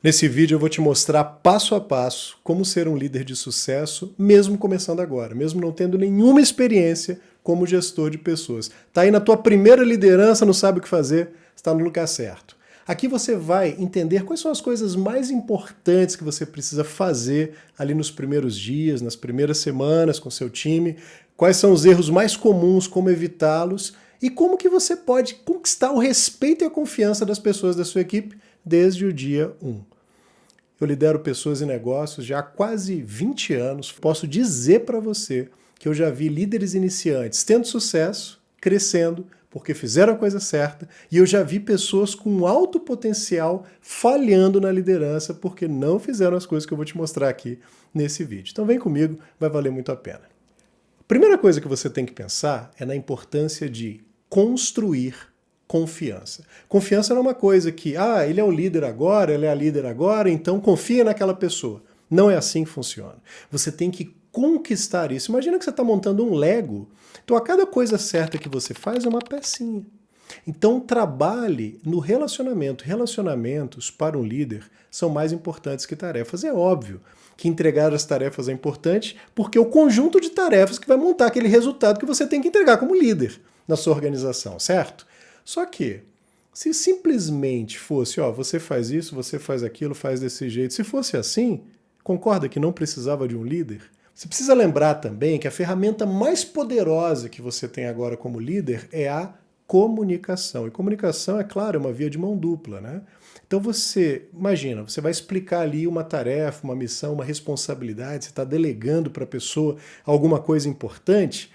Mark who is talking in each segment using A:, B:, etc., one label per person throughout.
A: Nesse vídeo eu vou te mostrar passo a passo como ser um líder de sucesso, mesmo começando agora, mesmo não tendo nenhuma experiência como gestor de pessoas. Tá aí na tua primeira liderança, não sabe o que fazer, está no lugar certo. Aqui você vai entender quais são as coisas mais importantes que você precisa fazer ali nos primeiros dias, nas primeiras semanas com seu time, quais são os erros mais comuns, como evitá-los e como que você pode conquistar o respeito e a confiança das pessoas da sua equipe desde o dia 1. Eu lidero pessoas e negócios já há quase 20 anos. Posso dizer para você que eu já vi líderes iniciantes tendo sucesso, crescendo, porque fizeram a coisa certa, e eu já vi pessoas com alto potencial falhando na liderança porque não fizeram as coisas que eu vou te mostrar aqui nesse vídeo. Então vem comigo, vai valer muito a pena. A primeira coisa que você tem que pensar é na importância de construir confiança. Confiança não é uma coisa que, ele é o líder agora, ela é a líder agora, então confia naquela pessoa. Não é assim que funciona. Você tem que conquistar isso. Imagina que você está montando um Lego, então a cada coisa certa que você faz é uma pecinha. Então trabalhe no relacionamento. Relacionamentos para um líder são mais importantes que tarefas. É óbvio que entregar as tarefas é importante, porque é o conjunto de tarefas que vai montar aquele resultado que você tem que entregar como líder na sua organização, certo? Só que, se simplesmente fosse, você faz isso, você faz aquilo, faz desse jeito, se fosse assim, concorda que não precisava de um líder? Você precisa lembrar também que a ferramenta mais poderosa que você tem agora como líder é a comunicação. E comunicação, é claro, é uma via de mão dupla, né? Então você, imagina, você vai explicar ali uma tarefa, uma missão, uma responsabilidade, você está delegando para a pessoa alguma coisa importante,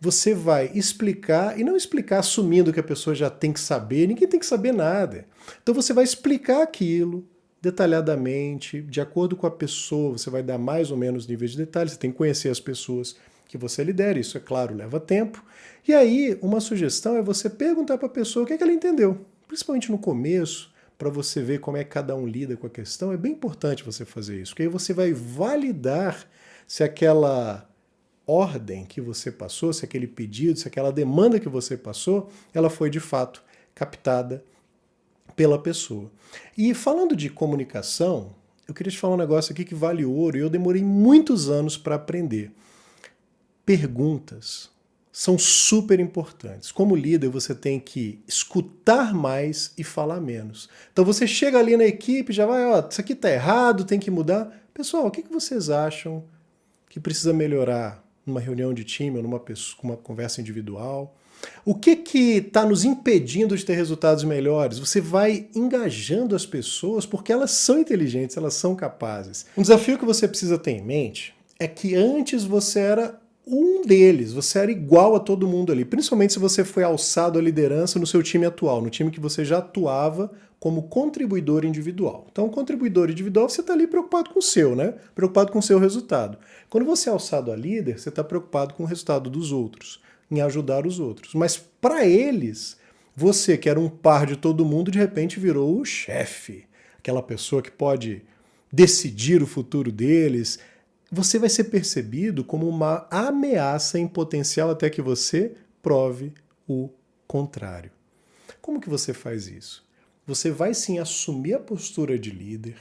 A: você vai explicar, e não explicar assumindo que a pessoa já tem que saber, ninguém tem que saber nada. Então você vai explicar aquilo detalhadamente, de acordo com a pessoa, você vai dar mais ou menos níveis de detalhes, você tem que conhecer as pessoas que você lidera, isso é claro, leva tempo. E aí, uma sugestão é você perguntar para a pessoa o que é que ela entendeu, principalmente no começo, para você ver como é que cada um lida com a questão, é bem importante você fazer isso, porque aí você vai validar se aquela ordem que você passou, se aquele pedido, se aquela demanda que você passou, ela foi de fato captada pela pessoa. E falando de comunicação, eu queria te falar um negócio aqui que vale ouro e eu demorei muitos anos para aprender. Perguntas são super importantes. Como líder, você tem que escutar mais e falar menos. Então você chega ali na equipe, já vai, isso aqui está errado, tem que mudar. Pessoal, o que vocês acham que precisa melhorar numa reunião de time ou numa conversa individual? O que está nos impedindo de ter resultados melhores? Você vai engajando as pessoas porque elas são inteligentes, elas são capazes. Um desafio que você precisa ter em mente é que antes você era um deles, você era igual a todo mundo ali, principalmente se você foi alçado à liderança no seu time atual, no time que você já atuava como contribuidor individual. Então, contribuidor individual, você está ali preocupado com o seu, né? Preocupado com o seu resultado. Quando você é alçado a líder, você está preocupado com o resultado dos outros, em ajudar os outros. Mas para eles, você que era um par de todo mundo, de repente virou o chefe, aquela pessoa que pode decidir o futuro deles. Você vai ser percebido como uma ameaça em potencial até que você prove o contrário. Como que você faz isso? Você vai sim assumir a postura de líder.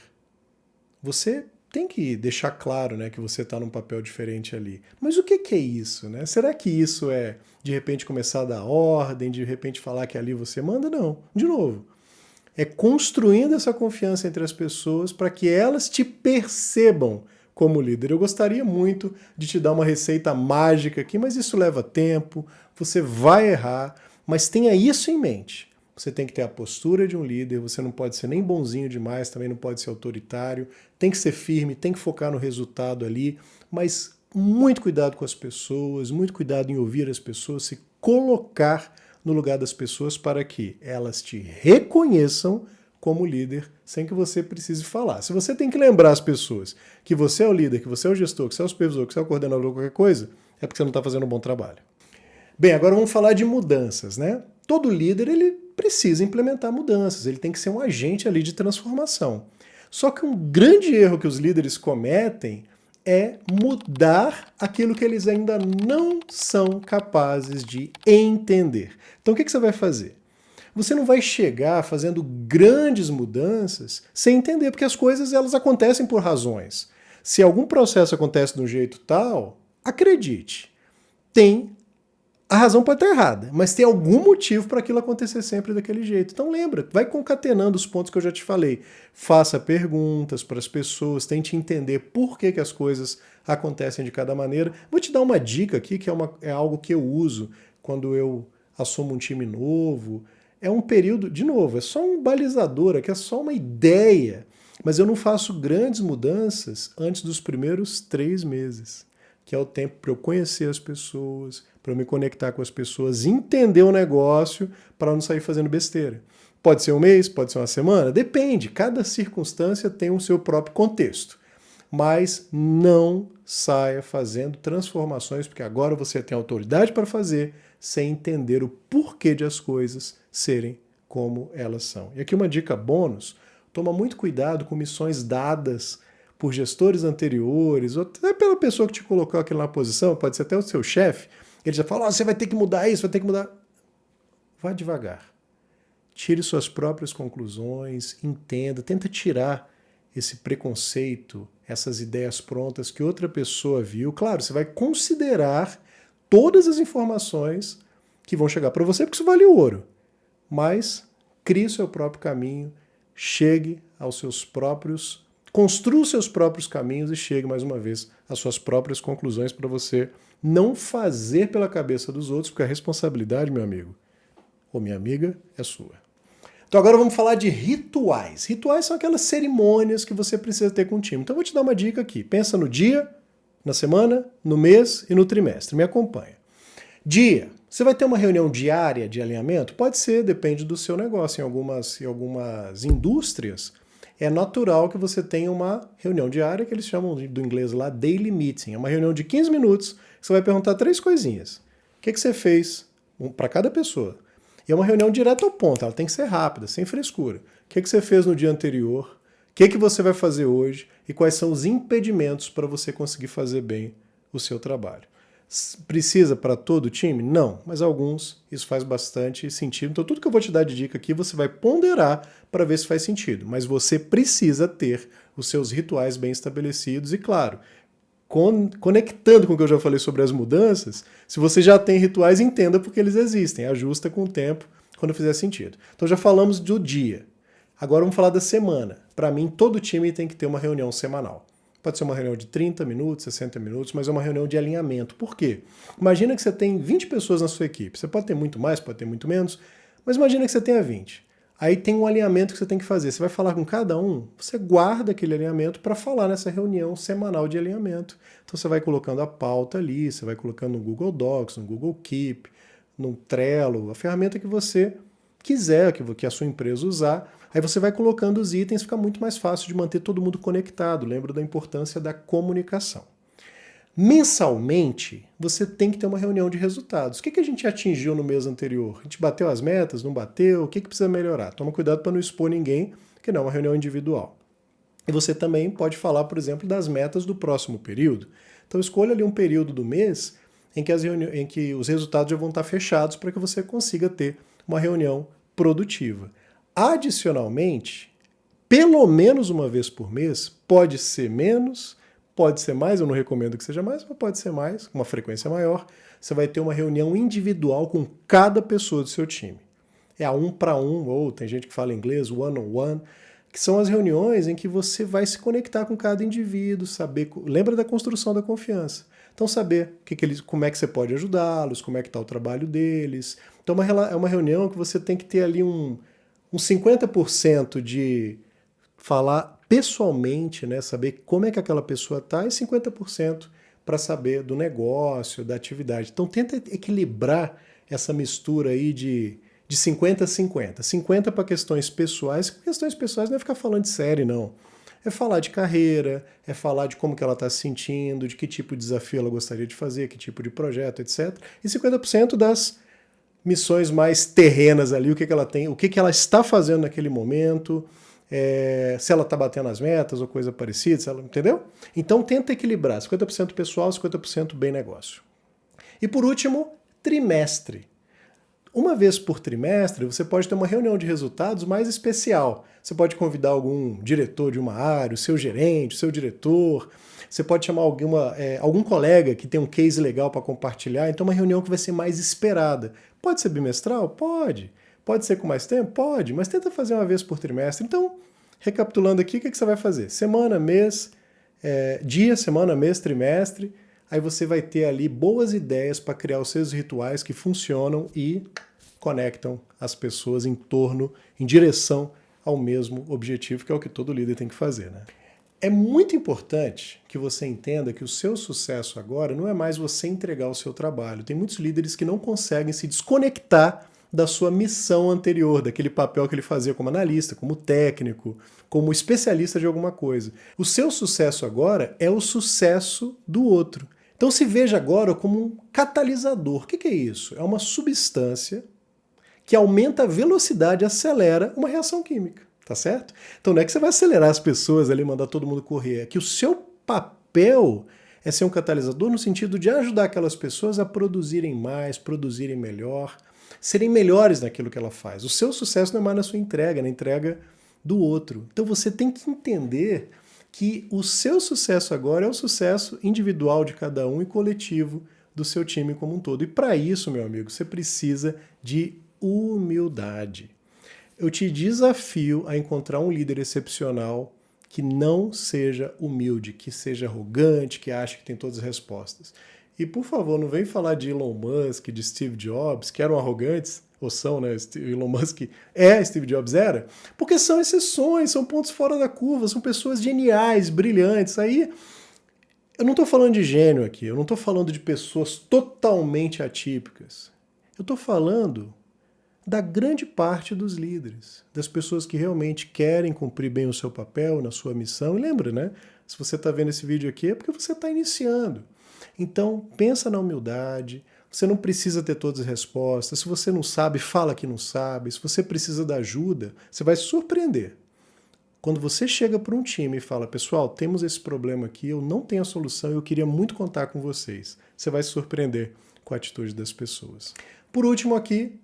A: Você tem que deixar claro, né, que você está num papel diferente ali. Mas o que é isso, né? Será que isso é, de repente, começar a dar ordem, de repente falar que ali você manda? Não. De novo, é construindo essa confiança entre as pessoas para que elas te percebam como líder. Eu gostaria muito de te dar uma receita mágica aqui, mas isso leva tempo, você vai errar, mas tenha isso em mente. Você tem que ter a postura de um líder, você não pode ser nem bonzinho demais, também não pode ser autoritário, tem que ser firme, tem que focar no resultado ali, mas muito cuidado com as pessoas, muito cuidado em ouvir as pessoas, se colocar no lugar das pessoas para que elas te reconheçam como líder, sem que você precise falar. Se você tem que lembrar as pessoas que você é o líder, que você é o gestor, que você é o supervisor, que você é o coordenador, qualquer coisa, é porque você não está fazendo um bom trabalho. Bem, agora vamos falar de mudanças, né? Todo líder, ele precisa implementar mudanças, ele tem que ser um agente ali de transformação. Só que um grande erro que os líderes cometem é mudar aquilo que eles ainda não são capazes de entender. Então o que você vai fazer? Você não vai chegar fazendo grandes mudanças sem entender, porque as coisas elas acontecem por razões. Se algum processo acontece de um jeito tal, acredite, a razão pode estar errada, mas tem algum motivo para aquilo acontecer sempre daquele jeito. Então lembra, vai concatenando os pontos que eu já te falei. Faça perguntas para as pessoas, tente entender por que as coisas acontecem de cada maneira. Vou te dar uma dica aqui, que é algo que eu uso quando eu assumo um time novo. É um período, de novo, é só um balizador, aqui é só uma ideia, mas eu não faço grandes mudanças antes dos primeiros 3 meses, que é o tempo para eu conhecer as pessoas, para eu me conectar com as pessoas, entender o negócio, para não sair fazendo besteira. Pode ser um mês, pode ser uma semana, depende, cada circunstância tem o seu próprio contexto. Mas não saia fazendo transformações, porque agora você tem autoridade para fazer, sem entender o porquê de as coisas serem como elas são. E aqui uma dica bônus, toma muito cuidado com missões dadas por gestores anteriores, ou até pela pessoa que te colocou aqui na posição, pode ser até o seu chefe, ele já fala, você vai ter que mudar isso, vai ter que mudar. Vá devagar. Tire suas próprias conclusões, entenda, tenta tirar esse preconceito, essas ideias prontas que outra pessoa viu. Claro, você vai considerar todas as informações que vão chegar para você, porque isso vale ouro. Mas crie o seu próprio caminho, chegue aos seus próprios, construa os seus próprios caminhos e chegue, mais uma vez, às suas próprias conclusões para você não fazer pela cabeça dos outros, porque a responsabilidade, meu amigo ou minha amiga, é sua. Então agora vamos falar de rituais. Rituais são aquelas cerimônias que você precisa ter com o time. Então eu vou te dar uma dica aqui. Pensa no dia, na semana, no mês e no trimestre. Me acompanha. Dia. Você vai ter uma reunião diária de alinhamento? Pode ser, depende do seu negócio. Em algumas indústrias, é natural que você tenha uma reunião diária, que eles chamam do inglês lá daily meeting. É uma reunião de 15 minutos, que você vai perguntar 3 coisinhas. O que você fez para cada pessoa? E é uma reunião direto ao ponto, ela tem que ser rápida, sem frescura. O que você fez no dia anterior? O que você vai fazer hoje? E quais são os impedimentos para você conseguir fazer bem o seu trabalho? Precisa para todo o time? Não, mas alguns isso faz bastante sentido. Então tudo que eu vou te dar de dica aqui você vai ponderar para ver se faz sentido. Mas você precisa ter os seus rituais bem estabelecidos e, claro, conectando com o que eu já falei sobre as mudanças, se você já tem rituais, entenda porque eles existem, ajusta com o tempo quando fizer sentido. Então já falamos do dia. Agora vamos falar da semana. Para mim, todo time tem que ter uma reunião semanal. Pode ser uma reunião de 30 minutos, 60 minutos, mas é uma reunião de alinhamento. Por quê? Imagina que você tem 20 pessoas na sua equipe. Você pode ter muito mais, pode ter muito menos, mas imagina que você tenha 20. Aí tem um alinhamento que você tem que fazer. Você vai falar com cada um, você guarda aquele alinhamento para falar nessa reunião semanal de alinhamento. Então você vai colocando a pauta ali, você vai colocando no Google Docs, no Google Keep, no Trello, a ferramenta que você quiser, que a sua empresa usar. Aí você vai colocando os itens, fica muito mais fácil de manter todo mundo conectado. Lembra da importância da comunicação. Mensalmente, você tem que ter uma reunião de resultados. O que a gente atingiu no mês anterior? A gente bateu as metas? Não bateu? O que precisa melhorar? Toma cuidado para não expor ninguém, que não é uma reunião individual. E você também pode falar, por exemplo, das metas do próximo período. Então escolha ali um período do mês em que os resultados já vão estar fechados para que você consiga ter uma reunião produtiva. Adicionalmente, pelo menos uma vez por mês, pode ser menos, pode ser mais, eu não recomendo que seja mais, mas pode ser mais, com uma frequência maior. Você vai ter uma reunião individual com cada pessoa do seu time. É a 1 para 1, ou tem gente que fala em inglês, one-on-one, que são as reuniões em que você vai se conectar com cada indivíduo, saber, lembra da construção da confiança. Então saber como é que você pode ajudá-los, como é que está o trabalho deles. Então é uma reunião que você tem que ter ali uns 50% de falar pessoalmente, né, saber como é que aquela pessoa está, e 50% para saber do negócio, da atividade. Então tenta equilibrar essa mistura aí de 50 a 50. 50 para questões pessoais. Questões pessoais não é ficar falando de série, não. É falar de carreira, é falar de como que ela está se sentindo, de que tipo de desafio ela gostaria de fazer, que tipo de projeto, etc. E 50% das missões mais terrenas ali, o que ela tem, o que ela está fazendo naquele momento, se ela está batendo as metas ou coisa parecida, entendeu? Então tenta equilibrar, 50% pessoal, 50% bem negócio. E por último, trimestre. Uma vez por trimestre, você pode ter uma reunião de resultados mais especial. Você pode convidar algum diretor de uma área, o seu gerente, o seu diretor. Você pode chamar algum colega que tem um case legal para compartilhar. Então, uma reunião que vai ser mais esperada. Pode ser bimestral? Pode. Pode ser com mais tempo? Pode. Mas tenta fazer uma vez por trimestre. Então, recapitulando aqui, o que você vai fazer? Semana, mês, dia, semana, mês, trimestre. Aí você vai ter ali boas ideias para criar os seus rituais que funcionam e conectam as pessoas em direção ao mesmo objetivo, que é o que todo líder tem que fazer, né? É muito importante que você entenda que o seu sucesso agora não é mais você entregar o seu trabalho. Tem muitos líderes que não conseguem se desconectar da sua missão anterior, daquele papel que ele fazia como analista, como técnico, como especialista de alguma coisa. O seu sucesso agora é o sucesso do outro. Então se veja agora como um catalisador. O que é isso? É uma substância que aumenta a velocidade, acelera uma reação química, tá certo? Então não é que você vai acelerar as pessoas ali, mandar todo mundo correr, é que o seu papel é ser um catalisador no sentido de ajudar aquelas pessoas a produzirem mais, produzirem melhor, serem melhores naquilo que ela faz. O seu sucesso não é mais na sua entrega, é na entrega do outro. Então você tem que entender que o seu sucesso agora é o sucesso individual de cada um e coletivo do seu time como um todo. E para isso, meu amigo, você precisa de humildade. Eu te desafio a encontrar um líder excepcional que não seja humilde, que seja arrogante, que ache que tem todas as respostas. E, por favor, não vem falar de Elon Musk, de Steve Jobs, que eram arrogantes, ou são, né? Elon Musk Steve Jobs era, porque são exceções, são pontos fora da curva, são pessoas geniais, brilhantes. Aí, eu não estou falando de gênio aqui, eu não estou falando de pessoas totalmente atípicas. Eu estou falando da grande parte dos líderes, das pessoas que realmente querem cumprir bem o seu papel na sua missão. E lembra, né? Se você está vendo esse vídeo aqui é porque você está iniciando. Então, pensa na humildade. Você não precisa ter todas as respostas. Se você não sabe, fala que não sabe. Se você precisa da ajuda, você vai se surpreender. Quando você chega para um time e fala, pessoal, temos esse problema aqui, eu não tenho a solução, eu queria muito contar com vocês. Você vai se surpreender com a atitude das pessoas. Por último aqui,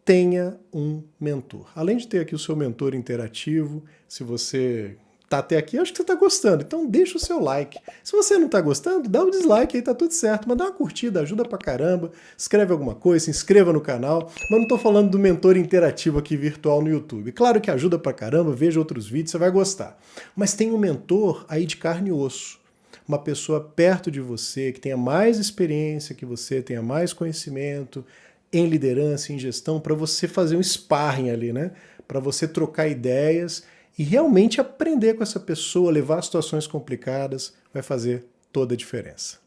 A: tenha um mentor. Além de ter aqui o seu mentor interativo, se você tá até aqui, eu acho que você tá gostando, então deixa o seu like. Se você não tá gostando, dá um dislike aí, tá tudo certo, mas dá uma curtida, ajuda pra caramba, escreve alguma coisa, se inscreva no canal, mas não tô falando do mentor interativo aqui virtual no YouTube. Claro que ajuda pra caramba, veja outros vídeos, você vai gostar. Mas tem um mentor aí de carne e osso, uma pessoa perto de você, que tenha mais experiência que você, tenha mais conhecimento em liderança, em gestão, para você fazer um sparring ali, né? Para você trocar ideias e realmente aprender com essa pessoa, levar situações complicadas, vai fazer toda a diferença.